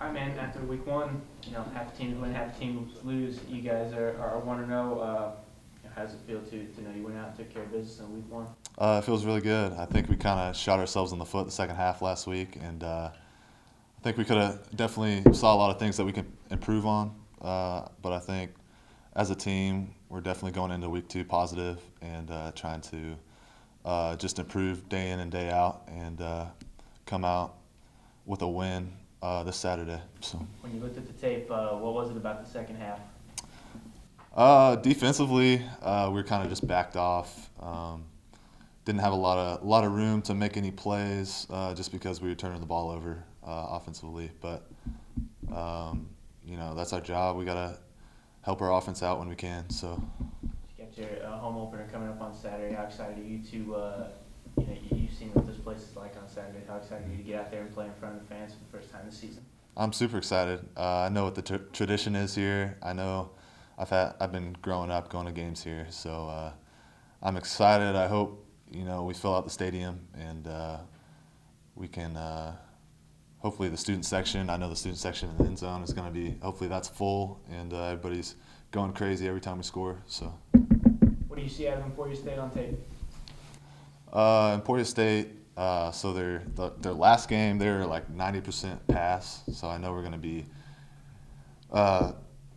All right, man. After week one, half the teams win, half the teams lose. You guys are 1-0. How does it feel to know you went out and took care of business in week one? It feels really good. I think we kind of shot ourselves in the foot the second half last week, and I think we could have definitely saw a lot of things that we can improve on. But I think as a team, we're definitely going into week two positive and trying to just improve day in and day out and come out with a win this Saturday. So. When you looked at the tape, what was it about the second half? Defensively, we were kind of just backed off. Didn't have a lot of room to make any plays just because we were turning the ball over offensively. But that's our job. We gotta help our offense out when we can. So. You got your home opener coming up on Saturday. How excited are you to? You've seen what this place is like on Saturday. How excited are you to get out there and play in front of the fans for the first time this season? I'm super excited. I know what the tradition is here. I know I've been growing up going to games here, so I'm excited. I hope we fill out the stadium and we can hopefully the student section. I know the student section in the end zone is going to be. Hopefully that's full and everybody's going crazy every time we score. So. What do you see out of Emporia State on tape? Emporia State. So their last game, they were like 90% pass. So I know we're going to be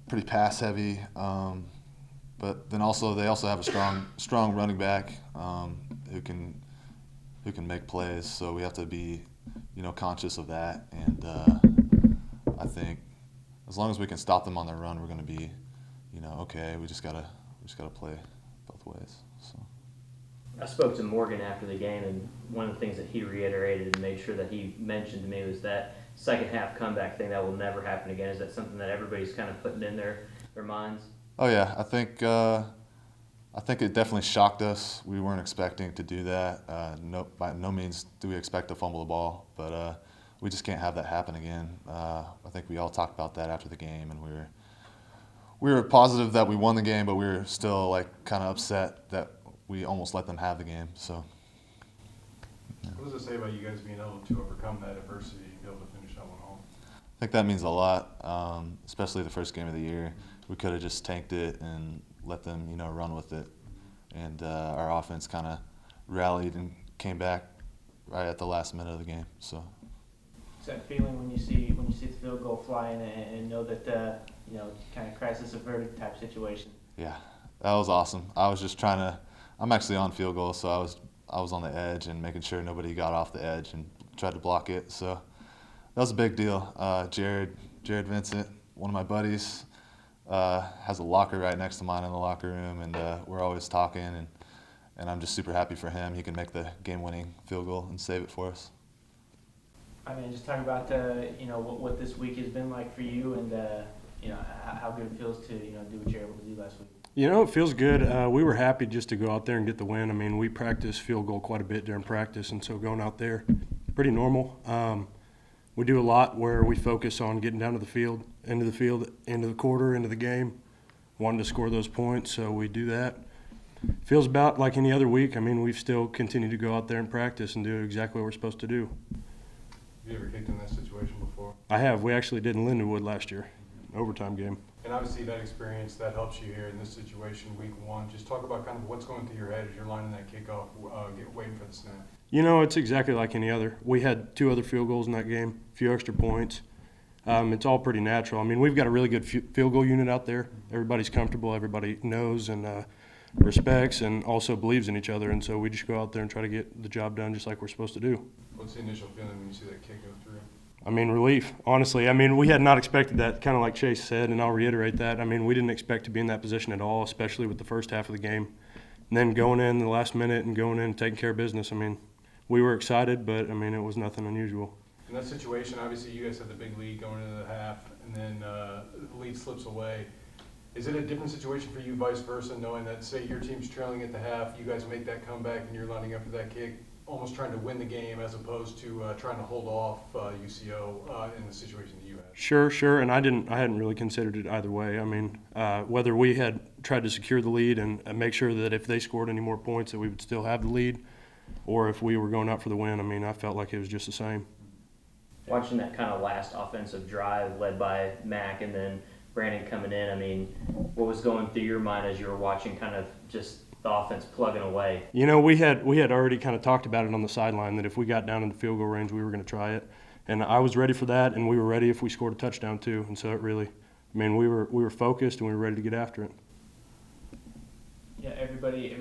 pretty pass heavy. But then they also have a strong running back who can make plays. So we have to be conscious of that. And I think as long as we can stop them on their run, we're going to be okay. We just gotta play both ways. So. I spoke to Morgan after the game, and one of the things that he reiterated and made sure that he mentioned to me was that second half comeback thing that will never happen again. Is that something that everybody's kind of putting in their minds? Oh yeah, I think it definitely shocked us. We weren't expecting to do that. By no means do we expect to fumble the ball, but we just can't have that happen again. I think we all talked about that after the game, and we were positive that we won the game, but we were still kind of upset that we almost let them have the game. So. Yeah. What does it say about you guys being able to overcome that adversity and be able to finish that one home? I think that means a lot, especially the first game of the year. We could have just tanked it and let them, run with it. And our offense kind of rallied and came back right at the last minute of the game. So. What's that feeling when you see the field goal flying and know that kind of crisis averted type situation? Yeah, that was awesome. I was just I'm actually on field goal, so I was on the edge and making sure nobody got off the edge and tried to block it. So that was a big deal. Jared Vincent, one of my buddies, has a locker right next to mine in the locker room, and we're always talking, and I'm just super happy for him. He can make the game-winning field goal and save it for us. I mean, just talking about what this week has been like for you, and how good it feels to do what you're able to do last week. It feels good. We were happy just to go out there and get the win. I mean, we practice field goal quite a bit during practice, and so going out there, pretty normal. We do a lot where we focus on getting down to the field, into the quarter, into the game, wanting to score those points, so we do that. Feels about like any other week. I mean, we've still continued to go out there and practice and do exactly what we're supposed to do. Have you ever kicked in that situation before? I have. We actually did in Lindenwood last year, overtime game. And obviously that experience, that helps you here in this situation, week one. Just talk about kind of what's going through your head as you're lining that kickoff, waiting for the snap. It's exactly like any other. We had 2 other field goals in that game, a few extra points. It's all pretty natural. I mean, we've got a really good field goal unit out there. Everybody's comfortable. Everybody knows and respects and also believes in each other. And so we just go out there and try to get the job done just like we're supposed to do. What's the initial feeling when you see that kick go through? I mean, relief, honestly. I mean, we had not expected that, kind of like Chase said, and I'll reiterate that. I mean, we didn't expect to be in that position at all, especially with the first half of the game. And then going in the last minute and going in and taking care of business, I mean, we were excited, but, I mean, it was nothing unusual. In that situation, obviously you guys had the big lead going into the half, and then the lead slips away. Is it a different situation for you, vice versa, knowing that, say, your team's trailing at the half, you guys make that comeback, and you're lining up for that kick, almost trying to win the game as opposed to trying to hold off UCO in the situation that you had? Sure, and I hadn't really considered it either way. I mean, whether we had tried to secure the lead and make sure that if they scored any more points that we would still have the lead, or if we were going out for the win, I mean, I felt like it was just the same. Watching that kind of last offensive drive led by Mack and then Brandon coming in, I mean, what was going through your mind as you were watching kind of just the offense plugging away? You know, we had already kind of talked about it on the sideline that if we got down in the field goal range, we were going to try it, and I was ready for that, and we were ready if we scored a touchdown too. And so it really, I mean, we were focused and we were ready to get after it. Yeah, everybody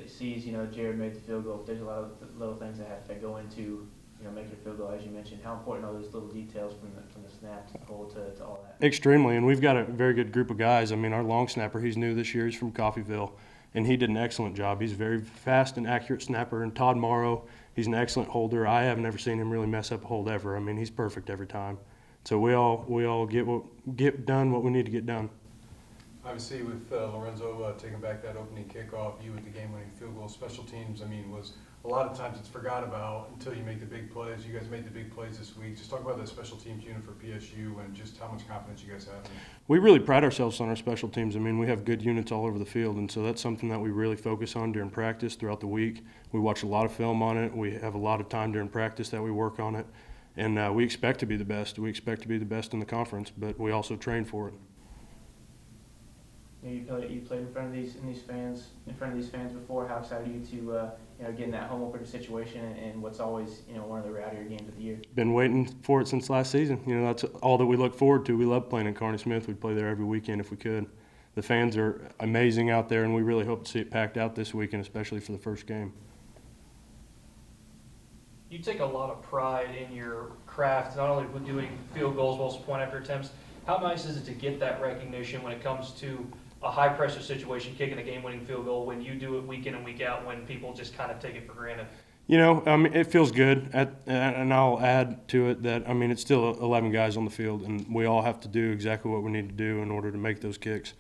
sees, you know, Jared made the field goal. There's a lot of little things that have to go into, you know, making a field goal, as you mentioned. How important are those little details from the snap to the hole to all that? Extremely, and we've got a very good group of guys. I mean, our long snapper, he's new this year. He's from Coffeyville, and he did an excellent job. He's a very fast and accurate snapper. And Todd Morrow, he's an excellent holder. I have never seen him really mess up a hold ever. I mean, he's perfect every time. So we all get done what we need to get done. Obviously, with Lorenzo taking back that opening kickoff, you with the game-winning field goal, special teams, I mean, was a lot of times it's forgot about until you make the big plays. You guys made the big plays this week. Just talk about the special teams unit for PSU and just how much confidence you guys have in it. We really pride ourselves on our special teams. I mean, we have good units all over the field, and so that's something that we really focus on during practice throughout the week. We watch a lot of film on it. We have a lot of time during practice that we work on it, and we expect to be the best. We expect to be the best in the conference, but we also train for it. You played in front of these fans before. How excited are you to you know, get in that home opener situation and what's always, you know, one of the rowdier games of the year? Been waiting for it since last season. You know, that's all that we look forward to. We love playing in Kearney Smith. We'd play there every weekend if we could. The fans are amazing out there, and we really hope to see it packed out this weekend, especially for the first game. You take a lot of pride in your craft, not only with doing field goals, but also point after attempts. How nice is it to get that recognition when it comes to a high-pressure situation, kicking a game-winning field goal, when you do it week in and week out, when people just kind of take it for granted? You know, it feels good, and I'll add to it that, I mean, it's still 11 guys on the field, and we all have to do exactly what we need to do in order to make those kicks.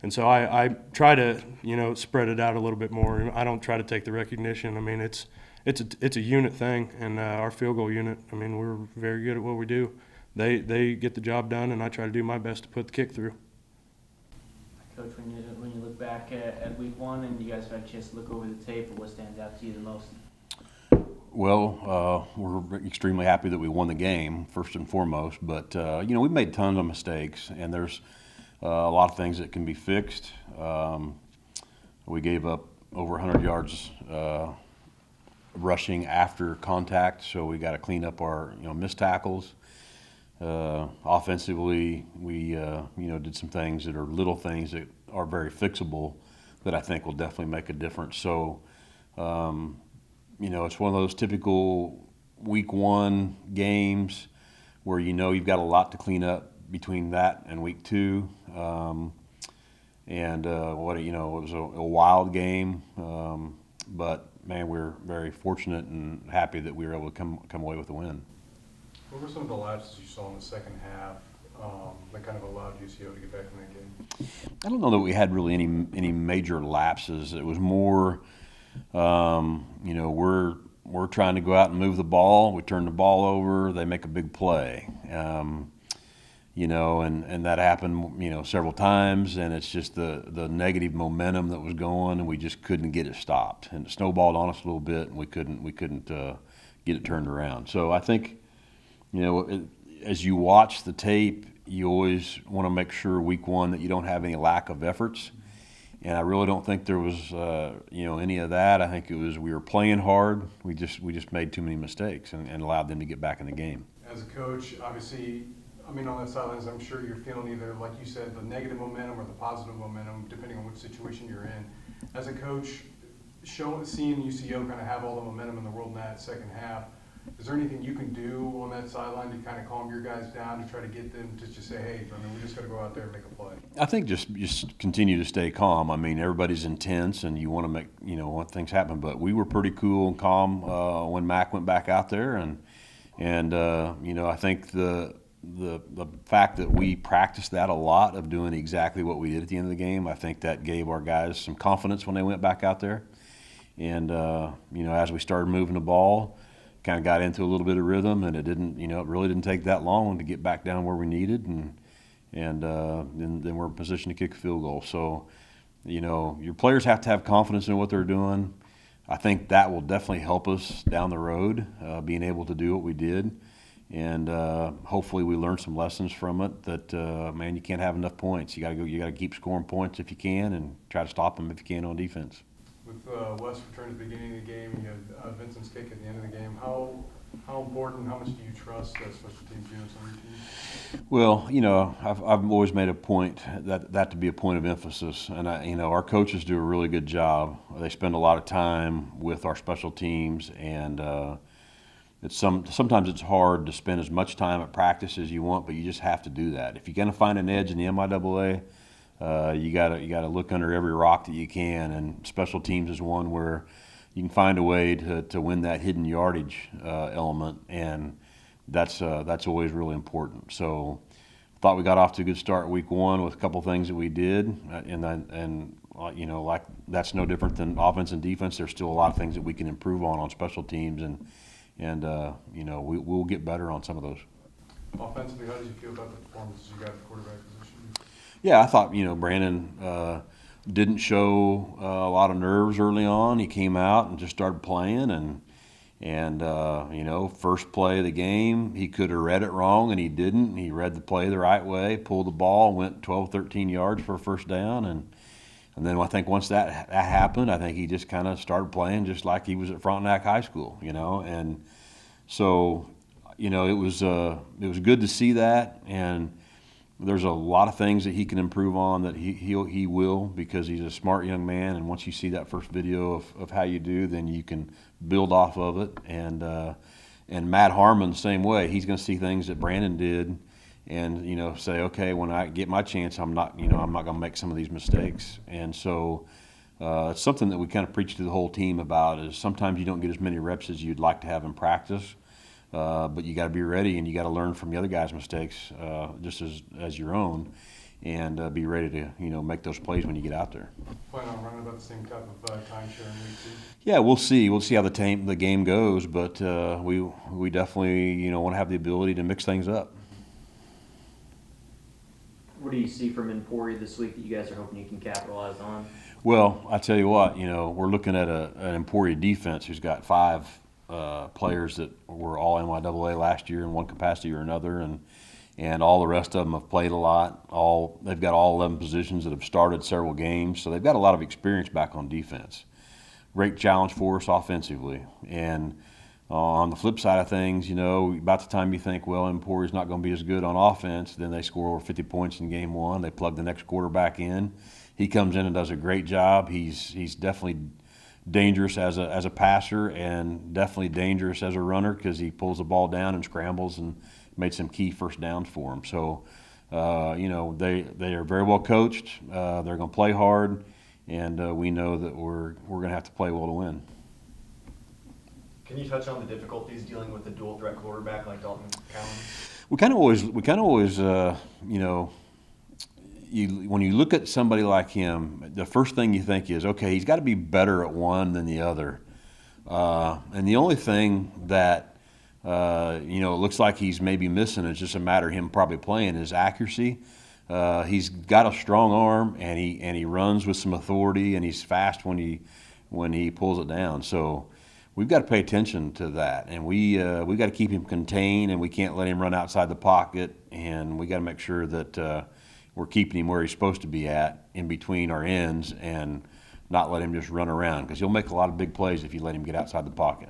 And so I try to, you know, spread it out a little bit more. I don't try to take the recognition. I mean, it's a unit thing, and our field goal unit, I mean, we're very good at what we do. They get the job done, and I try to do my best to put the kick through. Coach, when you look back at week one and you guys have had a chance to look over the tape, what stands out to you the most? Well, we're extremely happy that we won the game, first and foremost. But, you know, we've made tons of mistakes, and there's a lot of things that can be fixed. We gave up over 100 yards rushing after contact, so we got to clean up our, you know, missed tackles. Offensively, we you know, did some things that are little things that are very fixable that I think will definitely make a difference. So, you know, it's one of those typical week one games where you know you've got a lot to clean up between that and week two. And you know, it was a wild game, but man, we're very fortunate and happy that we were able to come away with a win. What were some of the lapses you saw in the second half that kind of allowed UCO to get back in that game? I don't know that we had really any major lapses. It was more, you know, we're trying to go out and move the ball. We turn the ball over. They make a big play. You know, and that happened, you know, several times, and it's just the negative momentum that was going, and we just couldn't get it stopped. And it snowballed on us a little bit, and we couldn't get it turned around. So I think, you know, as you watch the tape, you always want to make sure week one that you don't have any lack of efforts. And I really don't think there was, you know, any of that. I think it was we were playing hard. We just made too many mistakes and allowed them to get back in the game. As a coach, obviously, I mean, on that sidelines, I'm sure you're feeling either, like you said, the negative momentum or the positive momentum, depending on which situation you're in. As a coach, seeing UCO kind of have all the momentum in the world in that second half, is there anything you can do on that sideline to kind of calm your guys down to try to get them to just say, hey, I mean, we just got to go out there and make a play? I think just continue to stay calm. I mean, everybody's intense, and you want to make, you know, want things happen. But we were pretty cool and calm when Mac went back out there, and you know, I think the fact that we practiced that a lot of doing exactly what we did at the end of the game, I think that gave our guys some confidence when they went back out there. And you know, as we started moving the ball, kind of got into a little bit of rhythm, and it really didn't take that long to get back down where we needed, and then we're in position to kick a field goal. So, you know, your players have to have confidence in what they're doing. I think that will definitely help us down the road, being able to do what we did. and hopefully we learn some lessons from it. That man, you can't have enough points. You got to keep scoring points if you can, and try to stop them if you can on defense. With Wes returned at the beginning of the game, you had Vincent's kick at the end of the game. How important, how much do you trust that special teams units on your team? Well, I've always made a point that to be a point of emphasis, and our coaches do a really good job. They spend a lot of time with our special teams, and sometimes it's hard to spend as much time at practice as you want, but you just have to do that. If you're going to find an edge in the MIAA, you gotta look under every rock that you can, and special teams is one where you can find a way to win that hidden yardage element, and that's always really important. So, I thought we got off to a good start week one with a couple things that we did, and like that's no different than offense and defense. There's still a lot of things that we can improve on special teams, and we'll get better on some of those. Offensively, how did you feel about the performances you got at the quarterback position? Yeah, I thought Brandon didn't show a lot of nerves early on. He came out and just started playing, and first play of the game, he could have read it wrong, and he didn't. He read the play the right way, pulled the ball, went 12, 13 yards for a first down, and then I think once that happened, I think he just kind of started playing just like he was at Frontenac High School, and so it was good to see that, and there's a lot of things that he can improve on that he will, because he's a smart young man, and once you see that first video of how you do, then you can build off of it. And Matt Harmon, same way. He's going to see things that Brandon did, and say, okay, when I get my chance, I'm not going to make some of these mistakes. And so it's something that we kind of preach to the whole team about, is sometimes you don't get as many reps as you'd like to have in practice. But you got to be ready, and you got to learn from the other guys' mistakes, just as your own, and be ready to make those plays when you get out there. Plan on running about the same type of time share in week 2? Yeah, we'll see. We'll see how the game goes, but we definitely want to have the ability to mix things up. What do you see from Emporia this week that you guys are hoping you can capitalize on? Well, I tell you what, we're looking at an Emporia defense who's got 5 players that were all MIAA last year in one capacity or another, and all the rest of them have played a lot. They've got all 11 positions that have started several games, so they've got a lot of experience back on defense. Great challenge for us offensively. And on the flip side of things, about the time you think, well, Emporia's not going to be as good on offense, then they score over 50 points in game 1. They plug the next quarterback in. He comes in and does a great job. He's definitely dangerous as a passer, and definitely dangerous as a runner, because he pulls the ball down and scrambles, and made some key first downs for him. So, they are very well coached. They're going to play hard, and we know that we're going to have to play well to win. Can you touch on the difficulties dealing with a dual threat quarterback like Dalton Cowan? We kind of always, when you look at somebody like him, the first thing you think is, okay, he's got to be better at one than the other. And the only thing that, it looks like he's maybe missing, it's just a matter of him probably playing, is accuracy. He's got a strong arm, and he runs with some authority, and he's fast when he pulls it down. So we've got to pay attention to that, and we got to keep him contained, and we can't let him run outside the pocket, and we got to make sure that we're keeping him where he's supposed to be at, in between our ends, and not let him just run around, because he'll make a lot of big plays if you let him get outside the pocket.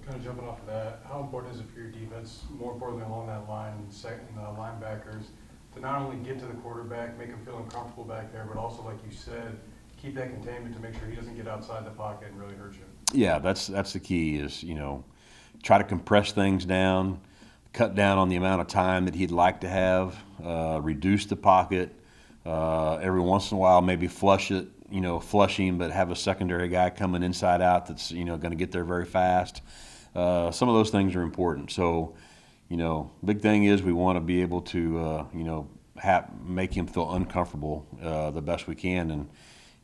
Kind of jumping off of that, how important is it for your defense, more importantly along that line, and linebackers, to not only get to the quarterback, make him feel uncomfortable back there, but also, like you said, keep that containment to make sure he doesn't get outside the pocket and really hurt you? Yeah, that's the key, is try to compress things down, cut down on the amount of time that he'd like to have, reduce the pocket, every once in a while maybe flush him, but have a secondary guy coming inside out that's going to get there very fast. Some of those things are important. So, big thing is we want to be able to make him feel uncomfortable the best we can,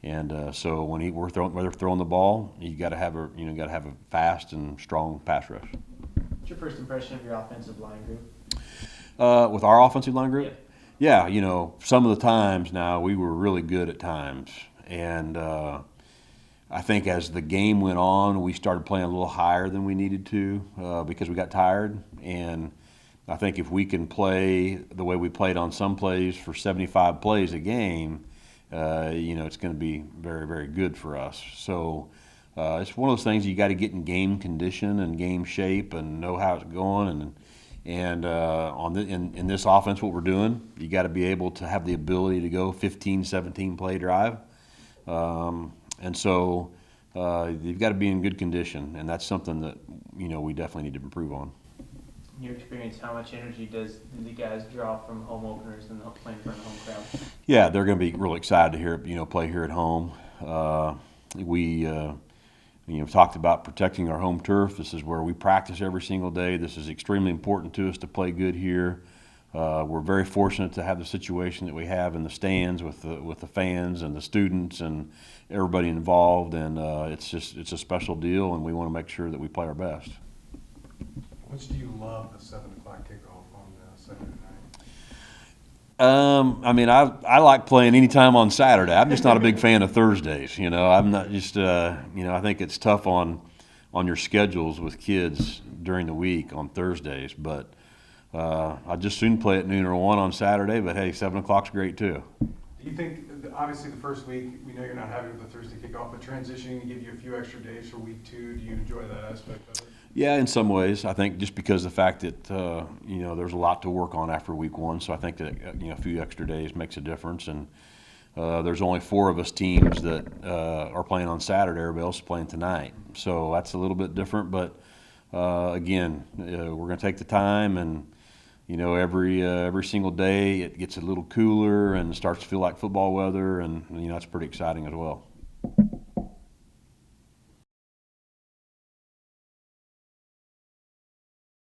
and so when they're throwing the ball, you got to have a fast and strong pass rush. What's your first impression of your offensive line group? With our offensive line group? Yeah. Yeah, some of the times now we were really good at times, and I think as the game went on, we started playing a little higher than we needed to because we got tired. And I think if we can play the way we played on some plays for 75 plays a game, it's going to be very, very good for us. So it's one of those things you got to get in game condition and game shape and know how it's going. And in this offense, what we're doing, you got to be able to have the ability to go 15, 17 play drive. And so you've got to be in good condition, and that's something that we definitely need to improve on. In your experience, how much energy do the guys draw from home openers and playing in front of home crowd? Yeah, they're going to be really excited to hear play here at home. We talked about protecting our home turf. This is where we practice every single day. This is extremely important to us to play good here. We're very fortunate to have the situation that we have in the stands with the fans and the students and everybody involved, and it's a special deal, and we want to make sure that we play our best. Which do you love the 7 o'clock kickoff on Saturday night? I like playing anytime on Saturday. I'm just not a big fan of Thursdays. I'm not just I think it's tough on your schedules with kids during the week on Thursdays, but I'd just soon play at noon or 1 on Saturday, but hey, 7 o'clock's great too. Do you think, obviously the first week, we know you're not happy with the Thursday kickoff, but transitioning to give you a few extra days for week 2, do you enjoy that aspect of it? Yeah, in some ways. I think just because of the fact that, there's a lot to work on after week 1, so I think that, a few extra days makes a difference. And there's only 4 of us teams that are playing on Saturday. Everybody else is playing tonight. So that's a little bit different, but again, we're going to take the time and, every single day it gets a little cooler and starts to feel like football weather, and that's pretty exciting as well.